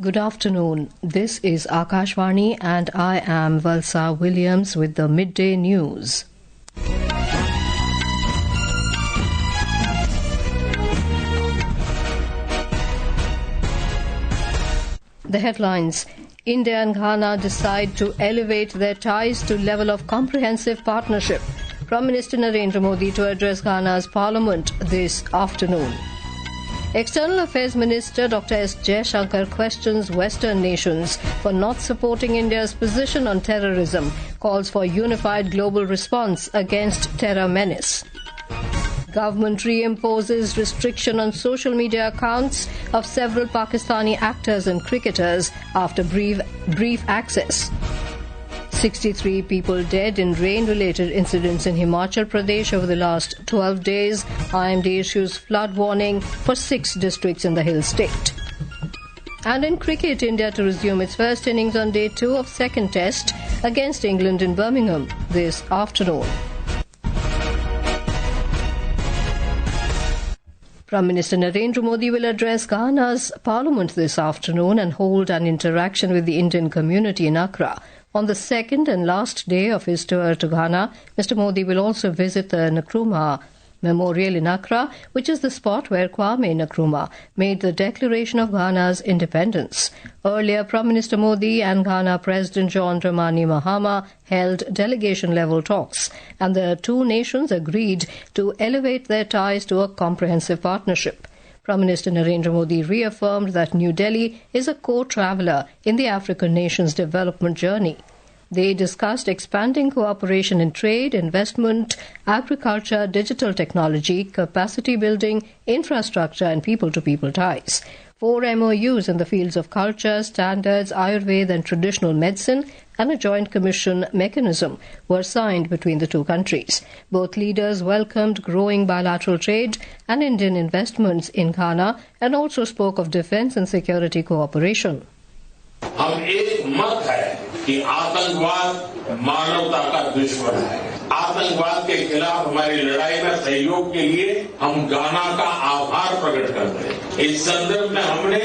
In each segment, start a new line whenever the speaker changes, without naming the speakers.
Good afternoon. This is Akashvani and I am Valsa Williams with the midday news. The headlines: India and Ghana decide to elevate their ties to level of comprehensive partnership. Prime Minister Narendra Modi to address Ghana's parliament this afternoon. External Affairs Minister Dr S Jaishankar questions Western nations for not supporting India's position on terrorism, calls for unified global response against terror menace. Government reimposes restriction on social media accounts of several Pakistani actors and cricketers after brief access. 63 people dead in rain-related incidents in Himachal Pradesh over the last 12 days. IMD issues flood warning for 6 districts in the hill state. And in cricket, India to resume its first innings on day 2 of second test against England in Birmingham this afternoon. Prime Minister Narendra Modi will address Ghana's parliament this afternoon and hold an interaction with the Indian community in Accra. On the second and last day of his tour to Ghana, Mr. Modi will also visit the Nkrumah Memorial in Accra, which is the spot where Kwame Nkrumah made the declaration of Ghana's independence. Earlier, Prime Minister Modi and Ghana President John Dramani Mahama held delegation-level talks, and the two nations agreed to elevate their ties to a comprehensive partnership. Prime Minister Narendra Modi reaffirmed that New Delhi is a co-traveller in the African nation's development journey. They discussed expanding cooperation in trade, investment, agriculture, digital technology, capacity building, infrastructure and people-to-people ties. 4 MOUs in the fields of culture, standards, Ayurveda and traditional medicine and a joint commission mechanism were signed between the two countries. Both leaders welcomed growing bilateral trade and Indian investments in Ghana and also spoke of defence and security cooperation.
हम एक मत है कि आतंकवाद मानवता का दुश्मन है। आतंकवाद के खिलाफ हमारी लड़ाई में सहयोग के लिए हम गाना का आभार प्रकट करते हैं। इस संदर्भ में हमने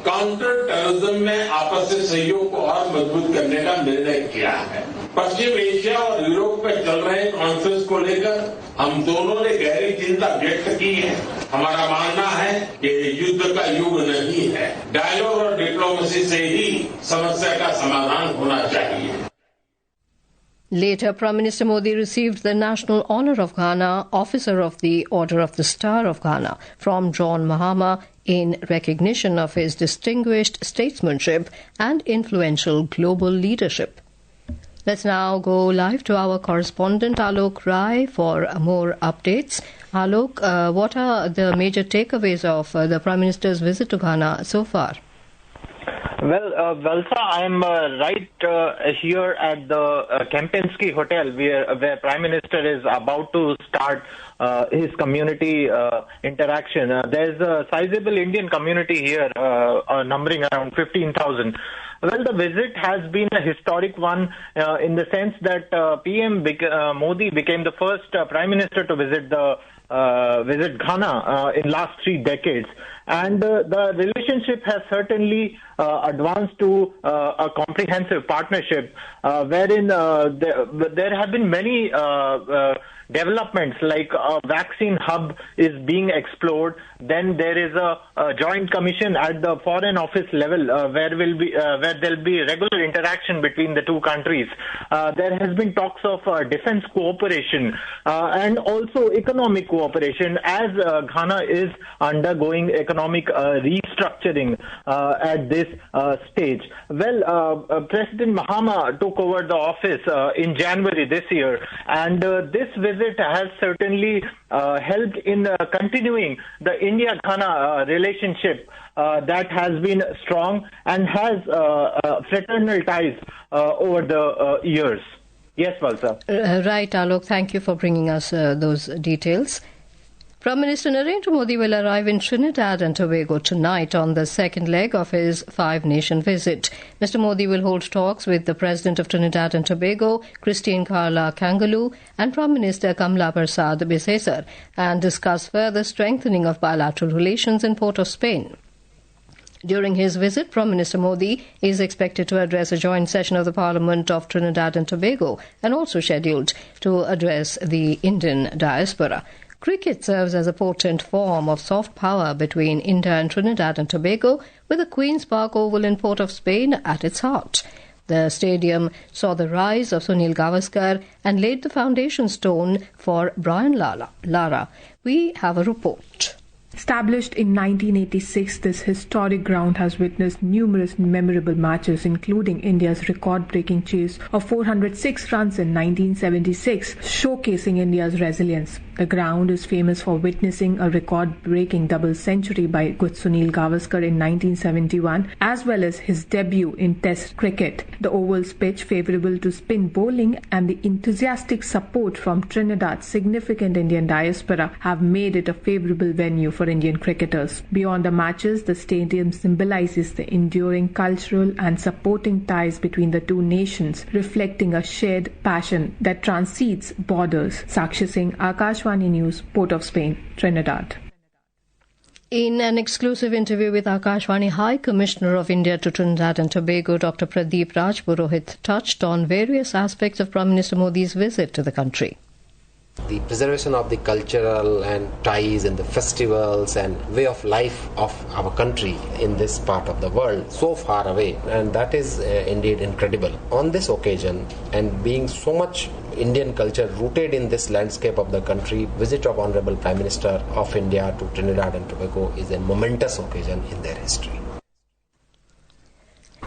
काउंटर टेररिज्म में आपसी सहयोग को और मजबूत करने का निर्णय किया है। पश्चिम एशिया और यूरोप में चल रहे कॉन्फ्रेंस को लेकर हम दोनों ने गहरी चिंता व्यक्त की है। हमारा मानना है कि युद्ध का युग नहीं है, डायलॉग और डिप्लोमेसी से ही समस्या का समाधान होना चाहिए.
Later, Prime Minister Modi received the National Honour of Ghana, Officer of the Order of the Star of Ghana, from John Mahama in recognition of his distinguished statesmanship and influential global leadership. Let's now go live to our correspondent Alok Rai for more updates. Alok, what are the major takeaways of the Prime Minister's visit to Ghana so far?
Well, Valsa, I'm right here at the Kempinski Hotel where Prime Minister is about to start his community interaction. There's a sizable Indian community here numbering around 15,000. Well, the visit has been a historic one in the sense that PM Modi became the first Prime Minister to visit Ghana in last 3 decades. And the relationship has certainly advanced to a comprehensive partnership wherein there have been many developments, like a vaccine hub is being explored. Then there is a joint commission at the Foreign Office level where there'll be regular interaction between the two countries. There has been talks of defense cooperation and also economic cooperation as Ghana is undergoing economic restructuring at this stage. Well, President Mahama took over the office in January this year, and this visit has certainly helped in continuing the India-Ghana relationship that has been strong and has fraternal ties over the years. Yes, Valsa.
Right, Alok. Thank you for bringing us those details. Prime Minister Narendra Modi will arrive in Trinidad and Tobago tonight on the second leg of his 5-nation visit. Mr. Modi will hold talks with the President of Trinidad and Tobago, Christine Carla Kangaloo, and Prime Minister Kamla Persad Bisesar, and discuss further strengthening of bilateral relations in Port of Spain. During his visit, Prime Minister Modi is expected to address a joint session of the Parliament of Trinidad and Tobago and also scheduled to address the Indian diaspora. Cricket serves as a potent form of soft power between India and Trinidad and Tobago, with the Queen's Park Oval in Port of Spain at its heart. The stadium saw the rise of Sunil Gavaskar and laid the foundation stone for Brian Lara. We have a report.
Established in 1986, this historic ground has witnessed numerous memorable matches, including India's record-breaking chase of 406 runs in 1976, showcasing India's resilience. The ground is famous for witnessing a record-breaking double century by Sunil Gavaskar in 1971, as well as his debut in Test cricket. The oval's pitch, favourable to spin bowling, and the enthusiastic support from Trinidad's significant Indian diaspora have made it a favourable venue for Indian cricketers. Beyond the matches, the stadium symbolizes the enduring cultural and supporting ties between the two nations, reflecting a shared passion that transcends borders. Sakshi Singh, Akashvani News, Port of Spain, Trinidad.
In an exclusive interview with Akashvani, High Commissioner of India to Trinidad and Tobago, Dr. Pradeep Rajpurohit, touched on various aspects of Prime Minister Modi's visit to the country.
The preservation of the cultural and ties and the festivals and way of life of our country in this part of the world, so far away, and that is indeed incredible. On this occasion, and being so much Indian culture rooted in this landscape of the country, visit of Honorable Prime Minister of India to Trinidad and Tobago is a momentous occasion in their history.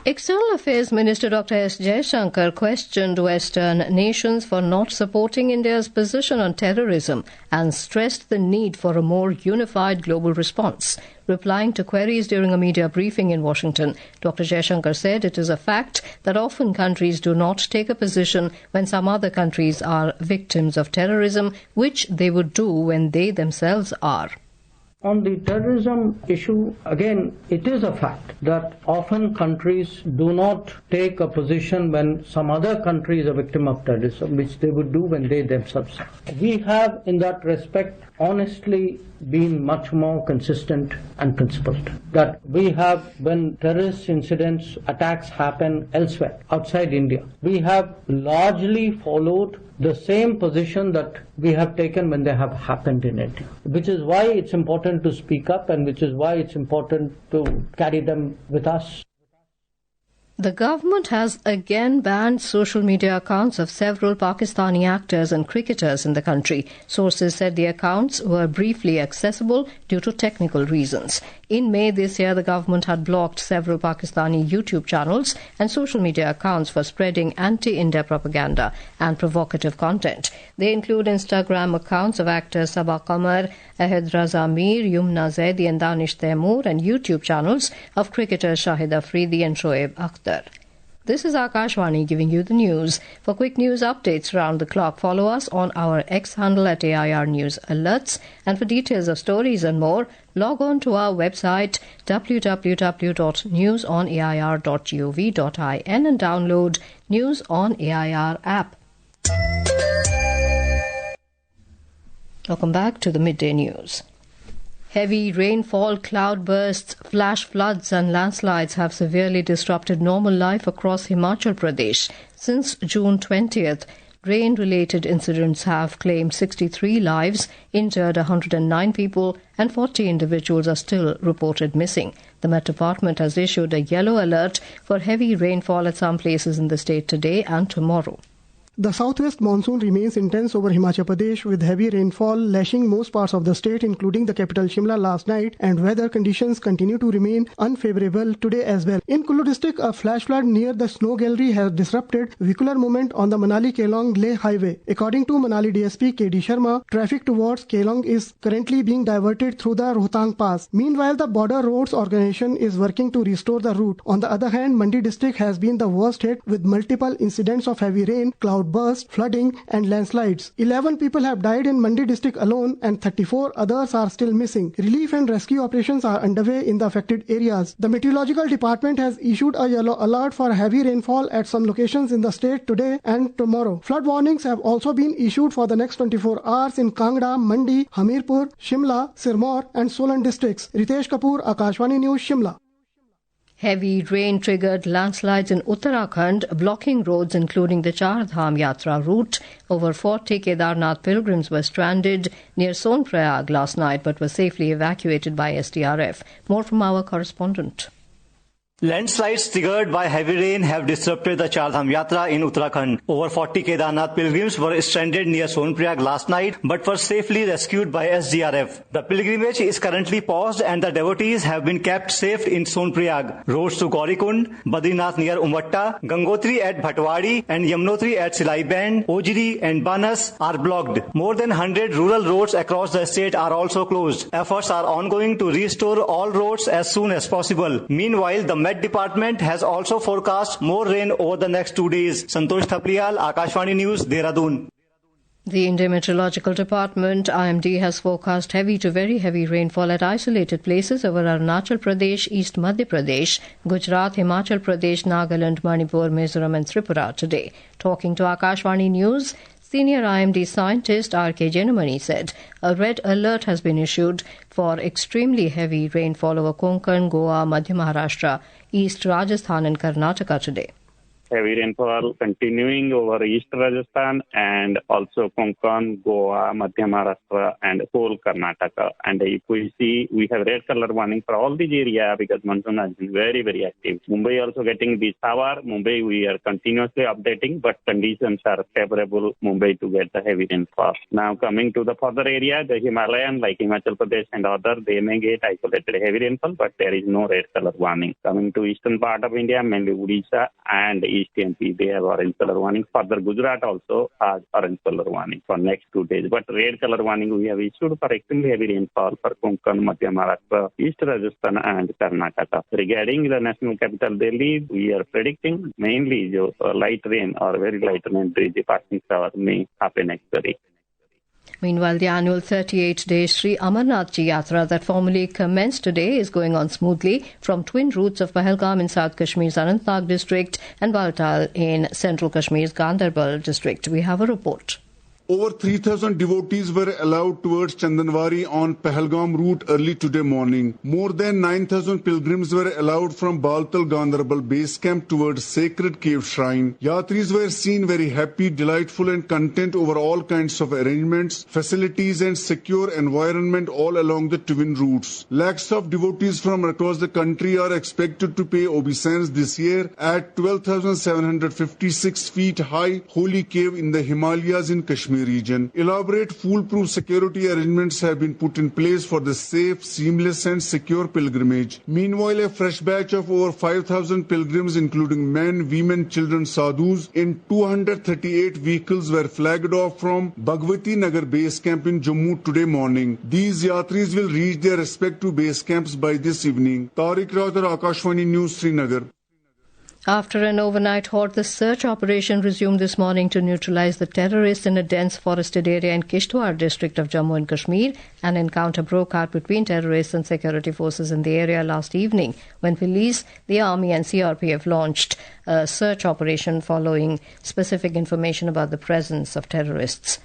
External Affairs Minister Dr S Jaishankar questioned Western nations for not supporting India's position on terrorism and stressed the need for a more unified global response. Replying to queries during a media briefing in Washington, Dr Jaishankar said it is a fact that often countries do not take a position when some other countries are victims of terrorism, which they would do when they themselves are.
On the terrorism issue, again, it is a fact that often countries do not take a position when some other country is a victim of terrorism, which they would do when they themselves are. We have, in that respect, honestly been much more consistent and principled. That we have, when terrorist incidents, attacks happen elsewhere, outside India, we have largely followed the same position that we have taken when they have happened in India, which is why it's important to speak up and which is why it's important to carry them with us.
The government has again banned social media accounts of several Pakistani actors and cricketers in the country. Sources said the accounts were briefly accessible due to technical reasons. In May this year, the government had blocked several Pakistani YouTube channels and social media accounts for spreading anti-India propaganda and provocative content. They include Instagram accounts of actors Sabah Qamar, Ahad Raza Mir, Yumna Zaidi and Danish Taimur, and YouTube channels of cricketers Shahid Afridi and Shoaib Akhtar. This is Akashvani giving you the news. For quick news updates around the clock, follow us on our X handle at AIR News Alerts. And for details of stories and more, log on to our website www.newsonair.gov.in and download News on AIR app. Welcome back to the Midday News. Heavy rainfall, cloudbursts, flash floods and landslides have severely disrupted normal life across Himachal Pradesh. Since June 20th, rain-related incidents have claimed 63 lives, injured 109 people, and 40 individuals are still reported missing. The Met Department has issued a yellow alert for heavy rainfall at some places in the state today and tomorrow.
The southwest monsoon remains intense over Himachal Pradesh, with heavy rainfall lashing most parts of the state, including the capital Shimla last night, and weather conditions continue to remain unfavorable today as well. In Kullu district, a flash flood near the snow gallery has disrupted vehicular movement on the Manali-Kelong-Leh highway. According to Manali DSP KD Sharma, traffic towards Kelong is currently being diverted through the Rohtang Pass. Meanwhile, the Border Roads Organization is working to restore the route. On the other hand, Mandi district has been the worst hit, with multiple incidents of heavy rain, cloudbursts, flooding and landslides. 11 people have died in Mandi district alone and 34 others are still missing. Relief and rescue operations are underway in the affected areas. The Meteorological Department has issued a yellow alert for heavy rainfall at some locations in the state today and tomorrow. Flood warnings have also been issued for the next 24 hours in Kangra, Mandi, Hamirpur, Shimla, Sirmaur and Solan districts. Ritesh Kapoor, Akashvani News, Shimla.
Heavy rain triggered landslides in Uttarakhand, blocking roads including the Char Dham Yatra route. Over 40 Kedarnath pilgrims were stranded near Sonprayag last night but were safely evacuated by SDRF. More from our correspondent.
Landslides triggered by heavy rain have disrupted the Char Dham Yatra in Uttarakhand. Over 40 Kedarnath pilgrims were stranded near Sonprayag last night but were safely rescued by SDRF. The pilgrimage is currently paused and the devotees have been kept safe in Sonprayag. Roads to Gaurikund, Badrinath near Umvatta, Gangotri at Bhatwadi and Yamunotri at Silai Band, Ojri and Banas are blocked. More than 100 rural roads across the state are also closed. Efforts are ongoing to restore all roads as soon as possible. Meanwhile, the Met Department has also forecast more rain over the next 2 days. Santosh Thapriyal, Akashvani News, Dehradun.
The Indian Meteorological Department, IMD, has forecast heavy to very heavy rainfall at isolated places over Arunachal Pradesh, East Madhya Pradesh, Gujarat, Himachal Pradesh, Nagaland, Manipur, Mizoram and Tripura today. Talking to Akashvani News, Senior IMD scientist R.K. Jenamani said a red alert has been issued for extremely heavy rainfall over Konkan, Goa, Madhya Maharashtra, East Rajasthan and Karnataka today.
Heavy rainfall continuing over East Rajasthan and also Konkan, Goa, Madhya Maharashtra and whole Karnataka. And if we see, we have red color warning for all these areas because monsoon has been very, very active. Mumbai also getting this hour. Mumbai we are continuously updating, but conditions are favorable Mumbai to get the heavy rainfall. Now coming to the further area, the Himalayan like Himachal Pradesh and other, they may get isolated heavy rainfall, but there is no red color warning. Coming to eastern part of India, mainly Odisha and East MP, they have orange color warning. Further, Gujarat also has orange color warning for next 2 days. But red color warning we have issued for extremely heavy rainfall for Konkan, Madhya Maharashtra, East Rajasthan and Karnataka. Regarding the national capital Delhi, we are predicting mainly light rain or very light rain, the passing shower may happen actually.
Meanwhile, the annual 38-day Sri Amarnath Yatra that formally commenced today is going on smoothly from twin routes of Pahalgam in South Kashmir's Anantnag district and Baltal in Central Kashmir's Gandarbal district. We have a report.
Over 3,000 devotees were allowed towards Chandanwari on Pahalgam route early today morning. More than 9,000 pilgrims were allowed from Baltal Gandarbal base camp towards Sacred Cave Shrine. Yatris were seen very happy, delightful and content over all kinds of arrangements, facilities and secure environment all along the twin routes. Lakhs of devotees from across the country are expected to pay obeisance this year at 12,756 feet high holy cave in the Himalayas in Kashmir region. Elaborate foolproof security arrangements have been put in place for the safe, seamless and secure pilgrimage. Meanwhile, a fresh batch of over 5,000 pilgrims including men, women, children, sadhus in 238 vehicles were flagged off from Bhagwati Nagar base camp in Jammu today morning. These yatris will reach their respective base camps by this evening. Tariq Rawat, Akashvani News, Srinagar.
After an overnight halt, the search operation resumed this morning to neutralize the terrorists in a dense forested area in Kishtwar district of Jammu and Kashmir. An encounter broke out between terrorists and security forces in the area last evening when police, the army and CRPF launched a search operation following specific information about the presence of terrorists.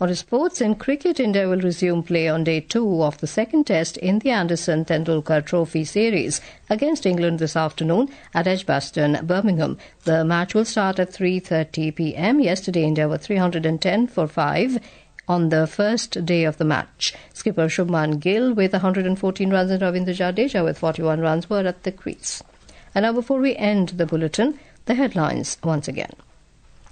On to sports, in cricket, India will resume play on day 2 of the second test in the Anderson Tendulkar Trophy Series against England this afternoon at Edgbaston, Birmingham. The match will start at 3:30 p.m. Yesterday, India were 310 for 5 on the first day of the match. Skipper Shubman Gill with 114 runs and Ravindra Jadeja with 41 runs were at the crease. And now, before we end the bulletin, the headlines once again.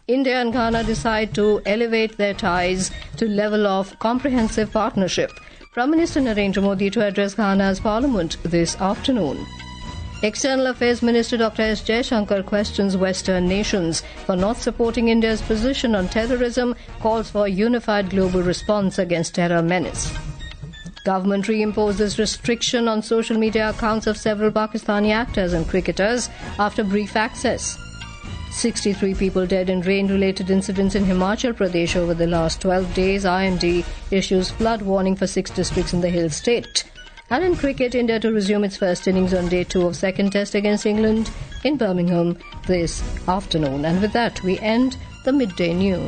India and Ghana decide to elevate their ties to level of comprehensive partnership. Prime Minister Narendra Modi to address Ghana's parliament this afternoon. External Affairs Minister Dr S Jaishankar questions Western nations for not supporting India's position on terrorism, calls for a unified global response against terror menace. Government reimposes restriction on social media accounts of several Pakistani actors and cricketers after brief access. 63 people dead in rain-related incidents in Himachal Pradesh over the last 12 days. IMD issues flood warning for 6 districts in the hill state. And in cricket, India to resume its first innings on day 2 of second test against England in Birmingham this afternoon. And with that, we end the midday news.